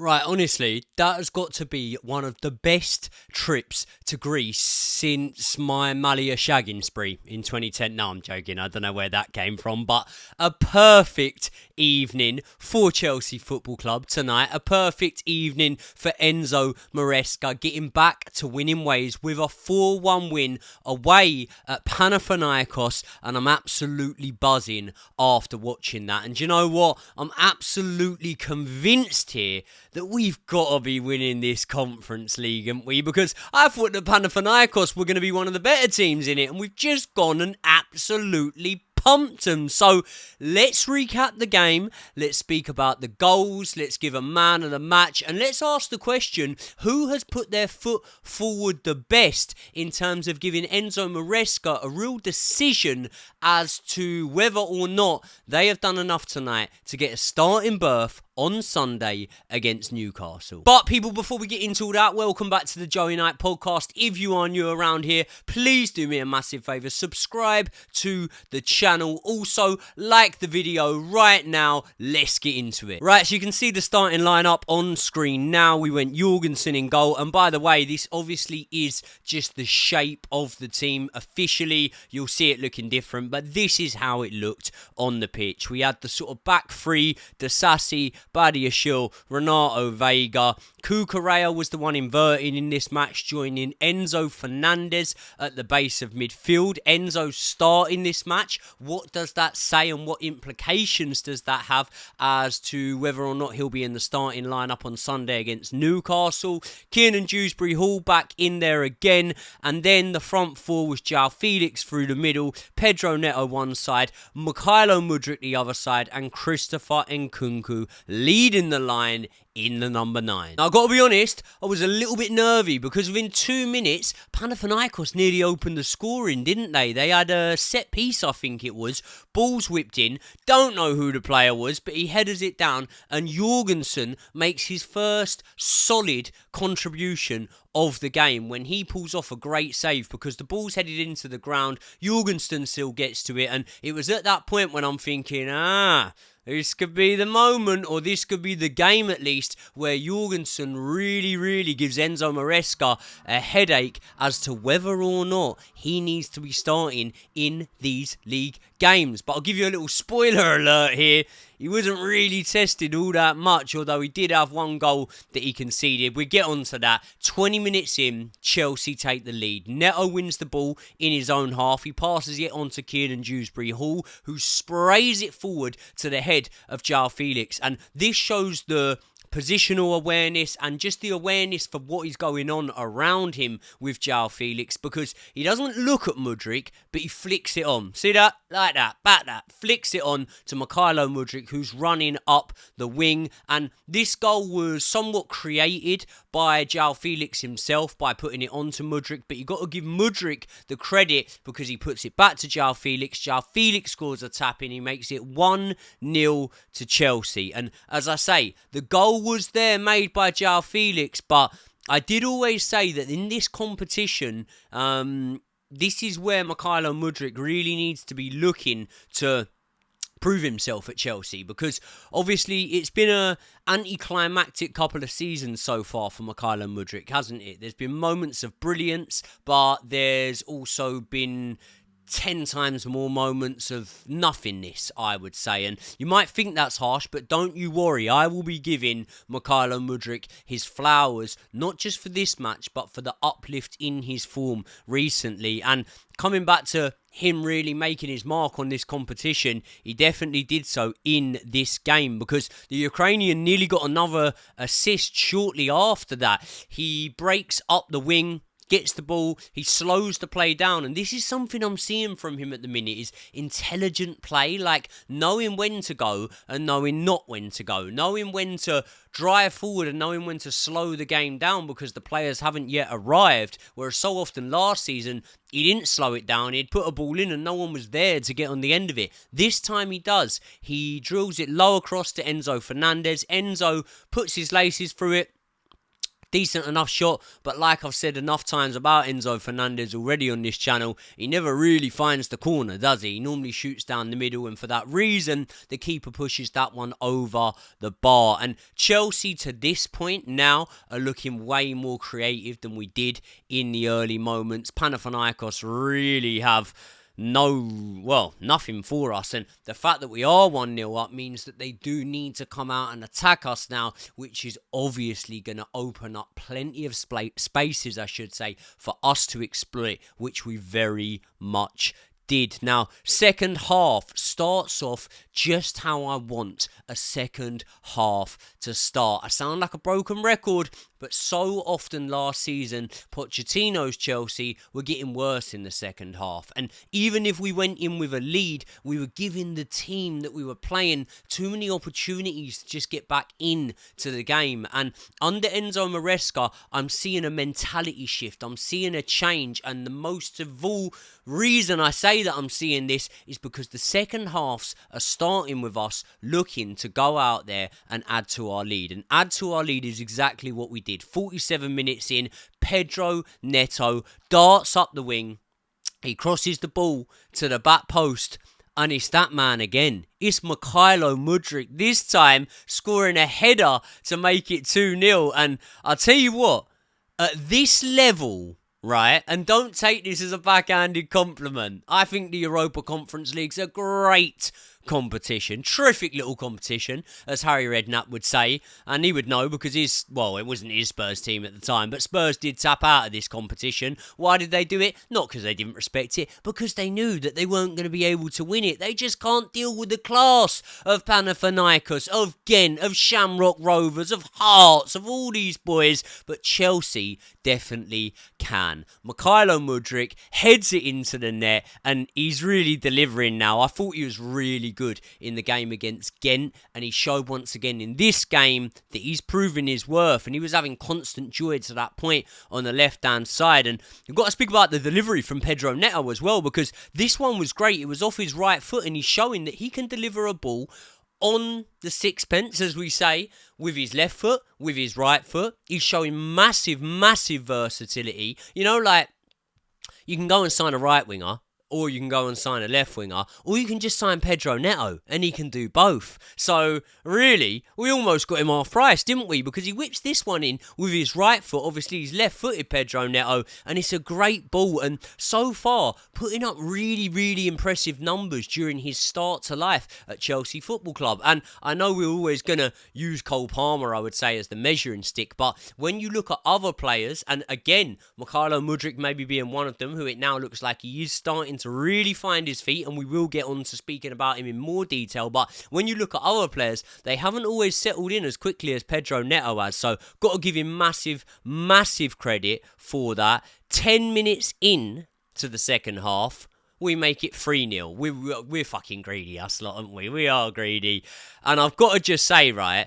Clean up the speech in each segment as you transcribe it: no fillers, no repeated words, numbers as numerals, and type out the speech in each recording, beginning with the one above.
Right, honestly, that has got to be one of the best trips to Greece since my Malia shagging spree in 2010. No, I'm joking. I don't know where that came from, but a perfect evening for Chelsea Football Club tonight. A perfect evening for Enzo Maresca getting back to winning ways with a 4-1 win away at Panathinaikos, and I'm absolutely buzzing after watching that. And you know what? I'm absolutely convinced here that we've got to be winning this Conference League, haven't we? Because I thought the Panathinaikos were going to be one of the better teams in it, and we've just gone and absolutely pumped them. So let's recap the game, let's speak about the goals, let's give a man of the match, and let's ask the question, who has put their foot forward the best in terms of giving Enzo Maresca a real decision as to whether or not they have done enough tonight to get a starting berth on Sunday against Newcastle. But people, before we get into all that, welcome back to the Joey Knight podcast. If you are new around here, please do me a massive favour, subscribe to the channel. Also, like the video right now. Let's get into it. Right, so you can see the starting lineup on screen now. We went Jorgensen in goal, and by the way, this obviously is just the shape of the team. Officially, you'll see it looking different, but this is how it looked on the pitch. We had the sort of back three, Disasi, Badiashile, Renato Vega. Cucurella was the one inverting in this match, joining Enzo Fernandez at the base of midfield. Enzo starting this match. What does that say and what implications does that have as to whether or not he'll be in the starting lineup on Sunday against Newcastle? Kiernan Dewsbury-Hall back in there again. And then the front four was João Felix through the middle, Pedro Neto one side, Mykhailo Mudryk the other side, and Christopher Nkunku leading the line in the number 9. Now, I've got to be honest, I was a little bit nervy because within 2 minutes, Panathinaikos nearly opened the scoring, didn't they? They had a set piece, I think it was. Balls whipped in. Don't know who the player was, but he headers it down, and Jorgensen makes his first solid contribution of the game when he pulls off a great save because the ball's headed into the ground. Jorgensen still gets to it, and it was at that point when I'm thinking, this could be the moment, or this could be the game at least, where Jorgensen really gives Enzo Maresca a headache as to whether or not he needs to be starting in these league games. But I'll give you a little spoiler alert here. He wasn't really tested all that much, although he did have one goal that he conceded. We get on to that. 20 minutes in, Chelsea take the lead. Neto wins the ball in his own half. He passes it on to Kiernan Dewsbury-Hall, who sprays it forward to the head of João Felix. And this shows the positional awareness and just the awareness for what is going on around him with João Felix, because he doesn't look at Mudryk, but he flicks it on. See that? Like that. Back that. Flicks it on to Mykhailo Mudryk, who's running up the wing. And this goal was somewhat created by João Felix himself by putting it onto Mudryk, but you got to give Mudryk the credit because he puts it back to João Felix. João Felix scores a tap in. He makes it 1-0 to Chelsea. And as I say, the goal was there made by João Felix, but I did always say that in this competition, this is where Mykhailo Mudryk really needs to be looking to prove himself at Chelsea, because obviously it's been a anticlimactic couple of seasons so far for Mykhailo Mudryk, hasn't it? There's been moments of brilliance, but there's also been 10 times more moments of nothingness, I would say. And you might think that's harsh, but don't you worry. I will be giving Mykhailo Mudryk his flowers, not just for this match, but for the uplift in his form recently. And coming back to him really making his mark on this competition, he definitely did so in this game, because the Ukrainian nearly got another assist shortly after that. He breaks up the wing, gets the ball, he slows the play down, and this is something I'm seeing from him at the minute, is intelligent play, like knowing when to go and knowing not when to go, knowing when to drive forward and knowing when to slow the game down because the players haven't yet arrived, whereas so often last season he didn't slow it down, he'd put a ball in and no one was there to get on the end of it. This time he does. He drills it low across to Enzo Fernandez. Enzo puts his laces through it, decent enough shot, but like I've said enough times about Enzo Fernandez already on this channel, he never really finds the corner, does he? He normally shoots down the middle, and for that reason, the keeper pushes that one over the bar. And Chelsea, to this point now, are looking way more creative than we did in the early moments. Panathinaikos really have nothing for us, and the fact that we are 1-0 up means that they do need to come out and attack us now, which is obviously going to open up plenty of spaces, I should say, for us to exploit, which we very much did. Now, second half starts off just how I want a second half to start. I sound like a broken record, but so often last season, Pochettino's Chelsea were getting worse in the second half. And even if we went in with a lead, we were giving the team that we were playing too many opportunities to just get back into the game. And under Enzo Maresca, I'm seeing a mentality shift. I'm seeing a change. And the most of all reason I say that I'm seeing this is because the second halves are starting with us looking to go out there and add to our lead. And add to our lead is exactly what we did. 47 minutes in, Pedro Neto darts up the wing. He crosses the ball to the back post, and it's that man again. It's Mykhailo Mudryk, this time scoring a header to make it 2-0. And I'll tell you what, at this level, right, and don't take this as a backhanded compliment, I think the Eufa Conference League's a great competition. Terrific little competition, as Harry Redknapp would say. And he would know because it wasn't his Spurs team at the time, but Spurs did tap out of this competition. Why did they do it? Not because they didn't respect it, because they knew that they weren't going to be able to win it. They just can't deal with the class of Panathinaikos, of Ghent, of Shamrock Rovers, of Hearts, of all these boys. But Chelsea definitely can. Mykhailo Mudryk heads it into the net, and he's really delivering now. I thought he was really good in the game against Ghent, and he showed once again in this game that he's proven his worth, and he was having constant joy to that point on the left-hand side. And you've got to speak about the delivery from Pedro Neto as well, because this one was great. It was off his right foot, and he's showing that he can deliver a ball on the sixpence, as we say, with his left foot, with his right foot. He's showing massive versatility. You know, like, you can go and sign a right winger, or you can go and sign a left winger, or you can just sign Pedro Neto, and he can do both. So, really, we almost got him half price, didn't we? Because he whips this one in with his right foot. Obviously, he's left-footed, Pedro Neto, and it's a great ball. And so far, putting up really impressive numbers during his start to life at Chelsea Football Club. And I know we're always going to use Cole Palmer, I would say, as the measuring stick, but when you look at other players, and again, Mykhailo Mudryk maybe being one of them, who it now looks like he is starting to really find his feet, and we will get on to speaking about him in more detail. But when you look at other players, they haven't always settled in as quickly as Pedro Neto has, so got to give him massive credit for that. 10 minutes in to the second half, we make it 3-0. We're fucking greedy, us lot, aren't we? We are greedy. And I've got to just say, right,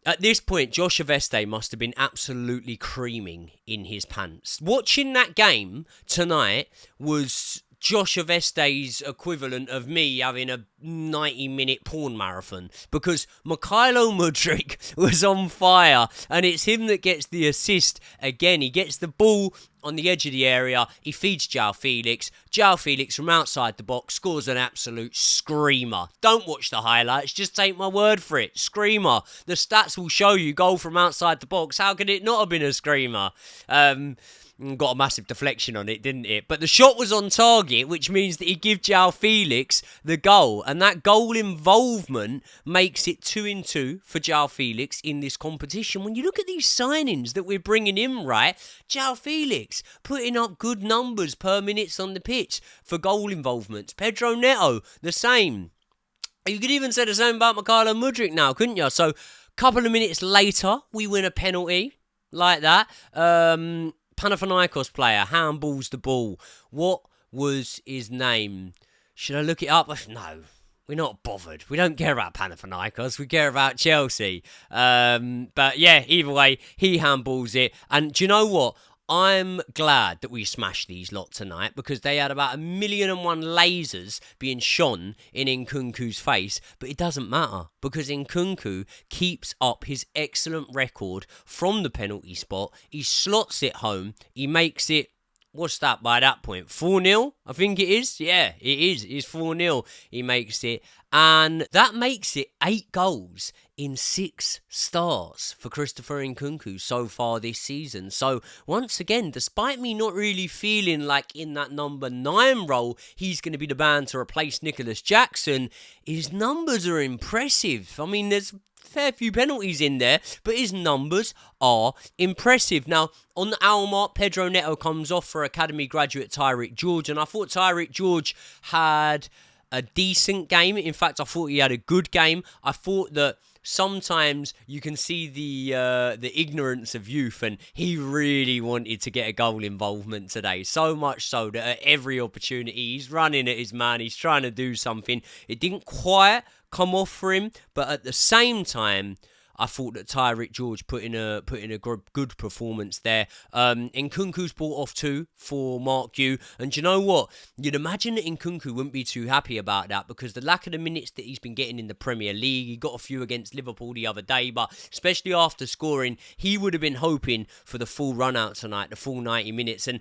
at this point, Josh Oveste must have been absolutely creaming in his pants. Watching that game tonight was Josh Oveste's equivalent of me having a 90-minute porn marathon, because Mykhailo Mudryk was on fire, and it's him that gets the assist again. He gets the ball on the edge of the area, he feeds João Felix. João Felix from outside the box scores an absolute screamer. Don't watch the highlights, just take my word for it. Screamer. The stats will show you goal from outside the box. How could it not have been a screamer? Got a massive deflection on it, didn't it? But the shot was on target, which means that he gave João Felix the goal. And that goal involvement makes it 2-2 for João Felix in this competition. When you look at these signings that we're bringing in, right? João Felix putting up good numbers per minute on the pitch for goal involvements. Pedro Neto, the same. You could even say the same about Mykhailo Mudryk now, couldn't you? So, a couple of minutes later, we win a penalty like that. Panathinaikos player handballs the ball. What was his name? Should I look it up? No, we're not bothered. We don't care about Panathinaikos. We care about Chelsea. But yeah, either way, he handballs it. And do you know what? I'm glad that we smashed these lot tonight because they had about 1,000,001 lasers being shone in Nkunku's face, but it doesn't matter because Nkunku keeps up his excellent record from the penalty spot. He slots it home. He makes it, what's that by that point? 4-0, I think it is. Yeah, it is. It's 4-0. He makes it. And that makes it 8 goals in 6 starts for Christopher Nkunku so far this season. So, once again, despite me not really feeling like in that number 9 role, he's going to be the man to replace Nicholas Jackson, his numbers are impressive. I mean, there's fair few penalties in there, but his numbers are impressive. Now, on the hour mark, Pedro Neto comes off for Academy graduate Tyreek George, and I thought Tyreek George had a decent game. In fact, I thought he had a good game. I thought that sometimes you can see the ignorance of youth, and he really wanted to get a goal involvement today. So much so that at every opportunity, he's running at his man, he's trying to do something. It didn't quite come off for him, but at the same time, I thought that Tyreek George put in a good performance there. Nkunku's brought off 2 for Mark Yu. And do you know what? You'd imagine that Nkunku wouldn't be too happy about that because the lack of the minutes that he's been getting in the Premier League, he got a few against Liverpool the other day, but especially after scoring, he would have been hoping for the full run out tonight, the full 90 minutes. And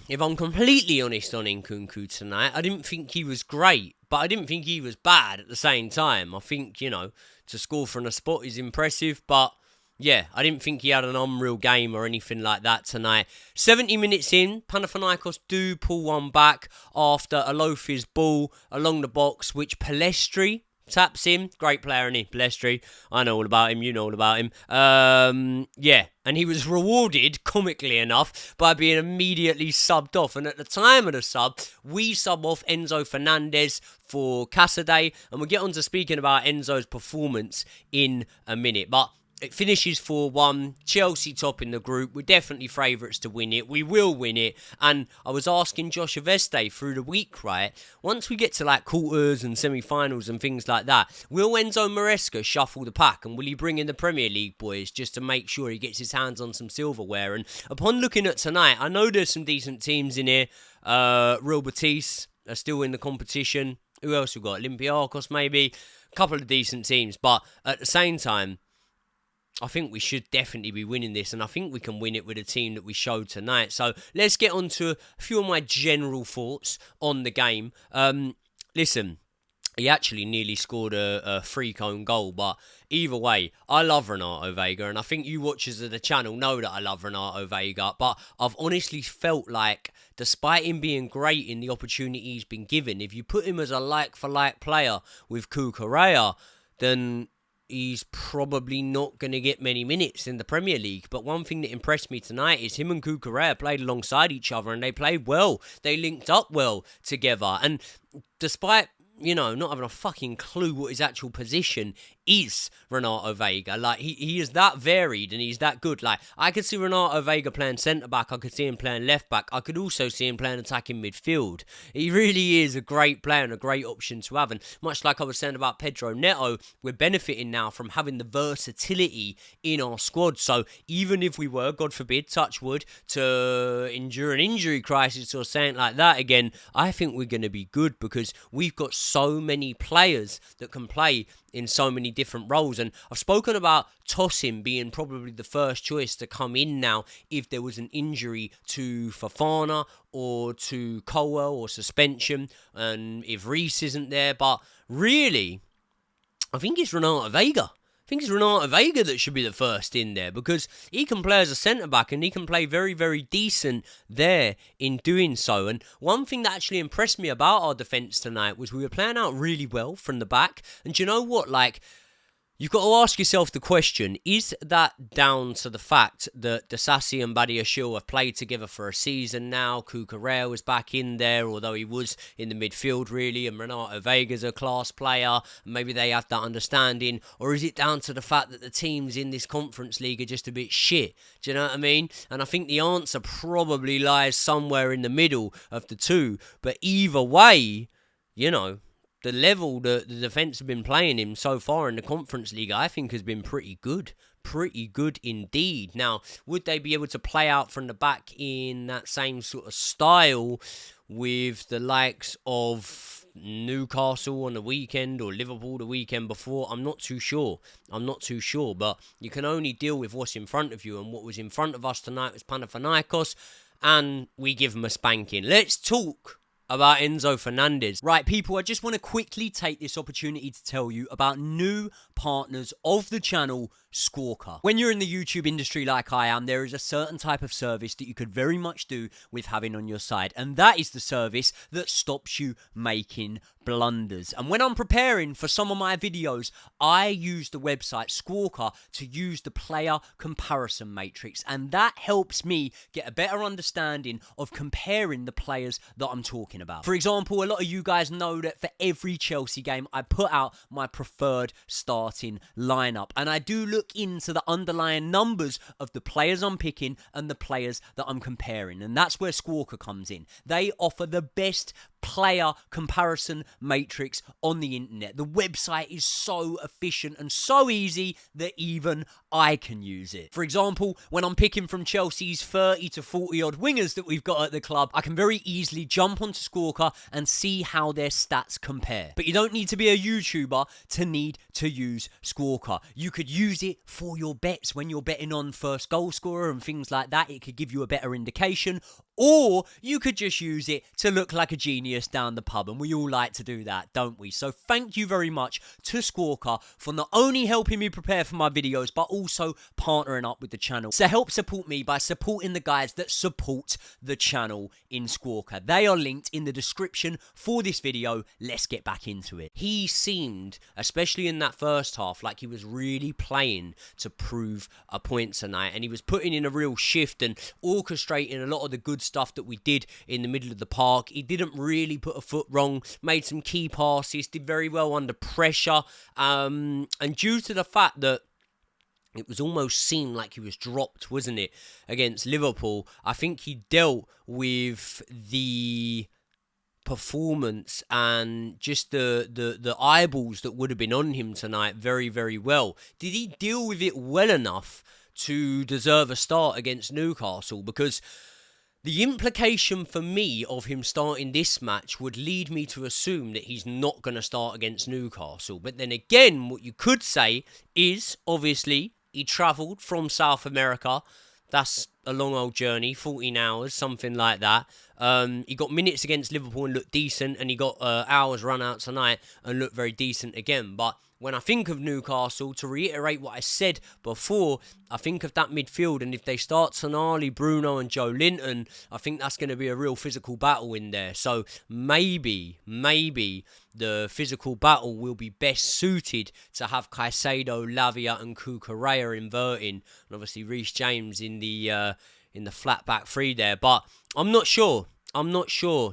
if I'm completely honest on Nkunku tonight, I didn't think he was great, but I didn't think he was bad at the same time. I think, to score from a spot is impressive, but yeah, I didn't think he had an unreal game or anything like that tonight. 70 minutes in, Panathinaikos do pull one back after a Alofi's ball along the box, which Pellistri taps in. Great player, isn't he? Pellistri. I know all about him. You know all about him. Yeah. And he was rewarded, comically enough, by being immediately subbed off. And at the time of the sub, we sub off Enzo Fernandez for Casaday. And we'll get on to speaking about Enzo's performance in a minute. But it finishes 4-1. Chelsea top in the group. We're definitely favourites to win it. We will win it. And I was asking Josh Aveste through the week, right? Once we get to like quarters and semi-finals and things like that, will Enzo Maresca shuffle the pack? And will he bring in the Premier League boys just to make sure he gets his hands on some silverware? And upon looking at tonight, I know there's some decent teams in here. Real Betis are still in the competition. Who else we got? Olympiacos maybe. A couple of decent teams. But at the same time, I think we should definitely be winning this, and I think we can win it with the team that we showed tonight. So let's get on to a few of my general thoughts on the game. Listen, he actually nearly scored a free-cone goal, but either way, I love Renato Vega, and I think you watchers of the channel know that I love Renato Vega, but I've honestly felt like, despite him being great in the opportunity he's been given, if you put him as a like-for-like player with Cucurella, then he's probably not going to get many minutes in the Premier League. But one thing that impressed me tonight is him and Cucurella played alongside each other and they played well. They linked up well together. And despite, not having a fucking clue what his actual position is, Renato Vega. Like, he is that varied and he's that good. Like, I could see Renato Vega playing centre-back. I could see him playing left-back. I could also see him playing attacking midfield. He really is a great player and a great option to have. And much like I was saying about Pedro Neto, we're benefiting now from having the versatility in our squad. So even if we were, God forbid, touch wood, to endure an injury crisis or something like that again, I think we're going to be good because we've got so many players that can play in so many different roles. And I've spoken about Tosin being probably the first choice to come in now if there was an injury to Fofana or to Colwell or suspension, and if Reece isn't there. But really, I think it's Renato Vega. I think it's Renato Vega that should be the first in there because he can play as a centre-back and he can play very, very decent there in doing so. And one thing that actually impressed me about our defence tonight was we were playing out really well from the back. And do you know what? Like, you've got to ask yourself the question, is that down to the fact that Disasi and Badiashile have played together for a season now? Cucurella was back in there, although he was in the midfield really, and Renato Vega's a class player, and maybe they have that understanding? Or is it down to the fact that the teams in this Conference League are just a bit shit? Do you know what I mean? And I think the answer probably lies somewhere in the middle of the two. But either way, the level that the defence have been playing him so far in the Conference League, I think has been pretty good. Pretty good indeed. Now, would they be able to play out from the back in that same sort of style with the likes of Newcastle on the weekend or Liverpool the weekend before? I'm not too sure. But you can only deal with what's in front of you, and what was in front of us tonight was Panathinaikos, and we give them a spanking. Let's talk about Enzo Fernandez. Right, people, I just want to quickly take this opportunity to tell you about new partners of the channel, Squawka. When you're in the YouTube industry like I am, there is a certain type of service that you could very much do with having on your side, and that is the service that stops you making blunders. And when I'm preparing for some of my videos, I use the website Squawka to use the player comparison matrix, and that helps me get a better understanding of comparing the players that I'm talking about. For example, a lot of you guys know that for every Chelsea game, I put out my preferred starting lineup, and I do look into the underlying numbers of the players I'm picking and the players that I'm comparing, and that's where Squawka comes in. They offer the best player comparison matrix on the internet. The website is so efficient and so easy that even I can use it. For example, when I'm picking from Chelsea's 30 to 40 odd wingers that we've got at the club, I can very easily jump onto Squawka and see how their stats compare. But you don't need to be a YouTuber to need to use Squawka. You could use it for your bets when you're betting on first goal scorer and things like that. It could give you a better indication. Or you could just use it to look like a genius down the pub, and we all like to do that, don't we? So thank you very much to Squawka for not only helping me prepare for my videos, but also partnering up with the channel. So help support me by supporting the guys that support the channel in Squawka. They are linked in the description for this video. Let's get back into it. He seemed, especially in that first half, like he was really playing to prove a point tonight, and he was putting in a real shift and orchestrating a lot of the good stuff that we did in the middle of the park. He didn't really put a foot wrong, made some key passes, did very well under pressure, and due to the fact that it was almost seemed like he was dropped, wasn't it, against Liverpool, I think he dealt with the performance and just the eyeballs that would have been on him tonight very, very well. Did he deal with it well enough to deserve a start against Newcastle? Because the implication for me of him starting this match would lead me to assume that he's not going to start against Newcastle. But then again, what you could say is, obviously, he travelled from South America. That's a long old journey, 14 hours, something like that. He got minutes against Liverpool and looked decent, and he got hours run out tonight and looked very decent again. But when I think of Newcastle, to reiterate what I said before, I think of that midfield, and if they start Tonali, Bruno and Joe Linton, I think that's going to be a real physical battle in there. So maybe the physical battle will be best suited to have Caicedo, Lavia and Cucurella inverting, and obviously Reece James in the flat back three there. But I'm not sure.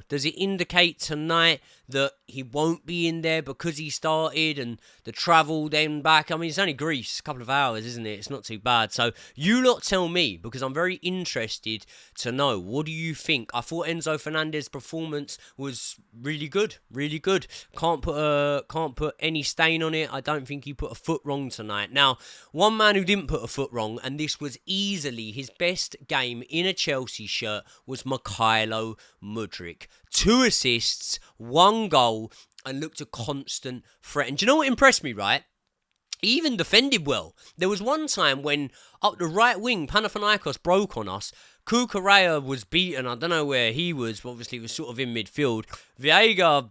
Does it indicate tonight that he won't be in there because he started and the travel then back? I mean, it's only Greece, a couple of hours, isn't it? It's not too bad. So you lot tell me, because I'm very interested to know. What do you think? I thought Enzo Fernandez's performance was really good, really good. Can't put any stain on it. I don't think he put a foot wrong tonight. Now, one man who didn't put a foot wrong, and this was easily his best game in a Chelsea shirt, was Mykhailo Mudryk. 2 assists, 1 goal, and looked a constant threat. And do you know what impressed me, right? He even defended well. There was one time when up the right wing, Panathinaikos broke on us. Cucurella was beaten. I don't know where he was, but obviously he was sort of in midfield. Viega,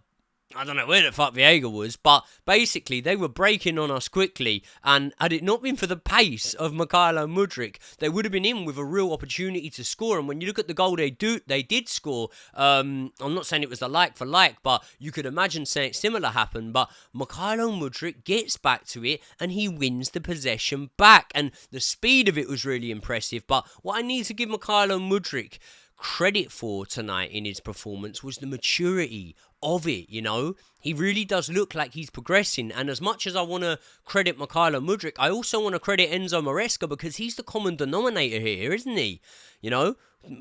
I don't know where the fuck Viega was, but basically they were breaking on us quickly, and had it not been for the pace of Mykhailo Mudryk, they would have been in with a real opportunity to score. And when you look at the goal they did score, I'm not saying it was a like for like, but you could imagine something similar happened. But Mykhailo Mudryk gets back to it and he wins the possession back, and the speed of it was really impressive. But what I need to give Mykhailo Mudryk credit for tonight in his performance was the maturity of it. You know, he really does look like he's progressing, and as much as I want to credit Mykhailo Mudryk, I also want to credit Enzo Maresca, because he's the common denominator here, isn't he? You know,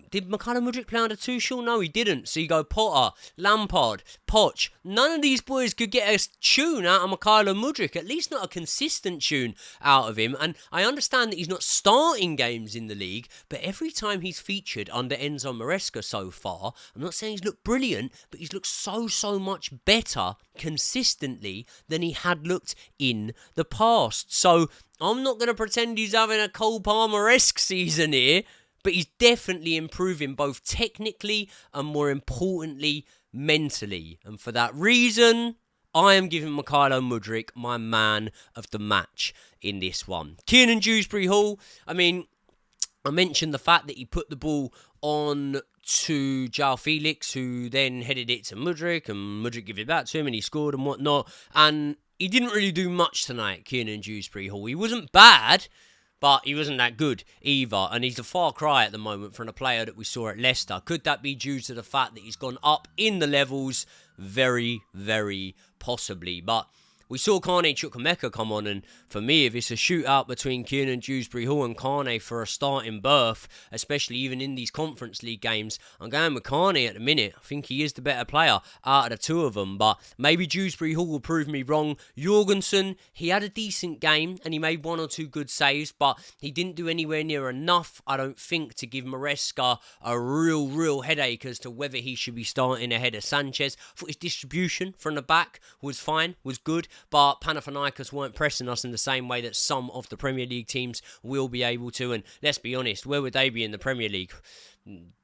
Did Mykhailo Mudryk play under Tuchel? No, he didn't. So you go Potter, Lampard, Poch. None of these boys could get a tune out of Mykhailo Mudryk, at least not a consistent tune out of him. And I understand that he's not starting games in the league, but every time he's featured under Enzo Maresca so far, I'm not saying he's looked brilliant, but he's looked so much better consistently than he had looked in the past. So I'm not going to pretend he's having a Cole Palmer-esque season here, but he's definitely improving both technically and, more importantly, mentally. And for that reason, I am giving Mykhailo Mudryk my man of the match in this one. Kiernan Dewsbury-Hall, I mean, I mentioned the fact that he put the ball on to João Felix, who then headed it to Mudryk, and Mudryk gave it back to him, and he scored and whatnot. And he didn't really do much tonight, Kiernan Dewsbury-Hall. He wasn't bad, but he wasn't that good either. And he's a far cry at the moment from a player that we saw at Leicester. Could that be due to the fact that he's gone up in the levels? Very, very possibly. But we saw Carney Chukwuemeka come on, and for me, if it's a shootout between Kiernan Dewsbury-Hall and Carney for a starting berth, especially even in these Conference League games, I'm going with Carney at the minute. I think he is the better player out of the two of them, but maybe Dewsbury-Hall will prove me wrong. Jorgensen, he had a decent game, and he made one or two good saves, but he didn't do anywhere near enough, I don't think, to give Maresca a real headache as to whether he should be starting ahead of Sanchez. I thought his distribution from the back was fine, was good, but Panathinaikos weren't pressing us in the same way that some of the Premier League teams will be able to. And let's be honest, where would they be in the Premier League?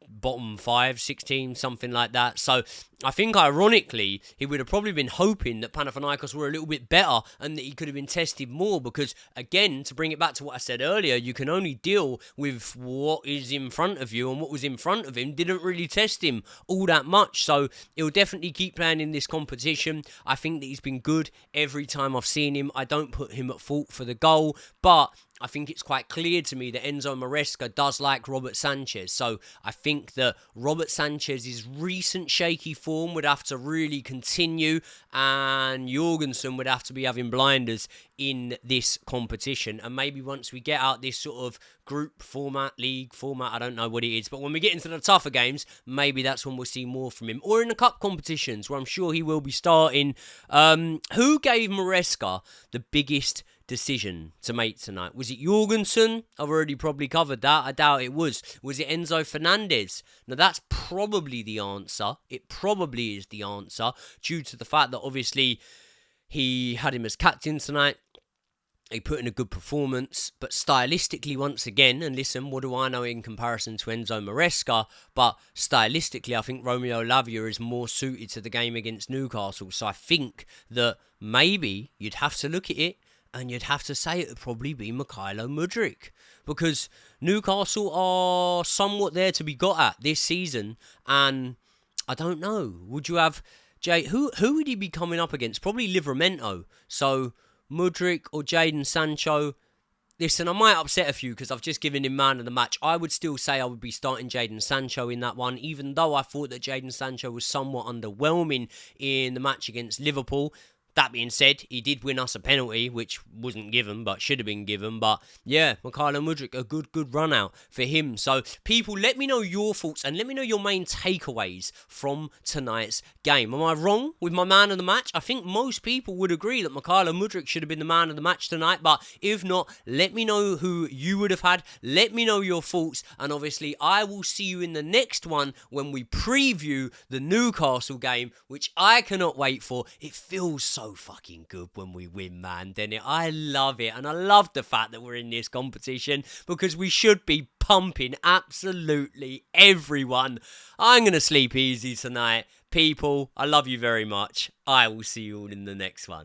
Bottom 5, 6 teams, something like that. So I think ironically, he would have probably been hoping that Panathinaikos were a little bit better and that he could have been tested more, because again, to bring it back to what I said earlier, you can only deal with what is in front of you, and what was in front of him didn't really test him all that much. So he'll definitely keep playing in this competition. I think that he's been good every time I've seen him. I don't put him at fault for the goal, but I think it's quite clear to me that Enzo Maresca does like Robert Sanchez. So I think that Robert Sanchez's recent shaky form would have to really continue, and Jorgensen would have to be having blinders in this competition. And maybe once we get out this sort of group format, league format, I don't know what it is, but when we get into the tougher games, maybe that's when we'll see more from him. Or in the cup competitions, where I'm sure he will be starting. Who gave Maresca the biggest decision to make tonight? Was it Jorgensen? I've already probably covered that. I doubt it was. Was it Enzo Fernandez? Now that's probably the answer. It probably is the answer, due to the fact that obviously he had him as captain tonight. He put in a good performance, but stylistically, once again, and listen, what do I know in comparison to Enzo Maresca, but stylistically, I think Romeo Lavia is more suited to the game against Newcastle. So I think that maybe you'd have to look at it, and you'd have to say it would probably be Mykhailo Mudryk, because Newcastle are somewhat there to be got at this season. And I don't know, would you have who would he be coming up against? Probably Livramento. So Mudryk or Jadon Sancho. Listen, I might upset a few because I've just given him man of the match. I would still say I would be starting Jadon Sancho in that one, even though I thought that Jadon Sancho was somewhat underwhelming in the match against Liverpool. That being said, he did win us a penalty, which wasn't given, but should have been given. But yeah, Mykhailo Mudryk, a good run out for him. So people, let me know your thoughts and let me know your main takeaways from tonight's game. Am I wrong with my man of the match? I think most people would agree that Mykhailo Mudryk should have been the man of the match tonight. But if not, let me know who you would have had. Let me know your thoughts. And obviously, I will see you in the next one when we preview the Newcastle game, which I cannot wait for. It feels so fucking good when we win, man, doesn't it? I love it, and I love the fact that we're in this competition, because we should be pumping absolutely everyone. I'm going to sleep easy tonight. People, I love you very much. I will see you all in the next one.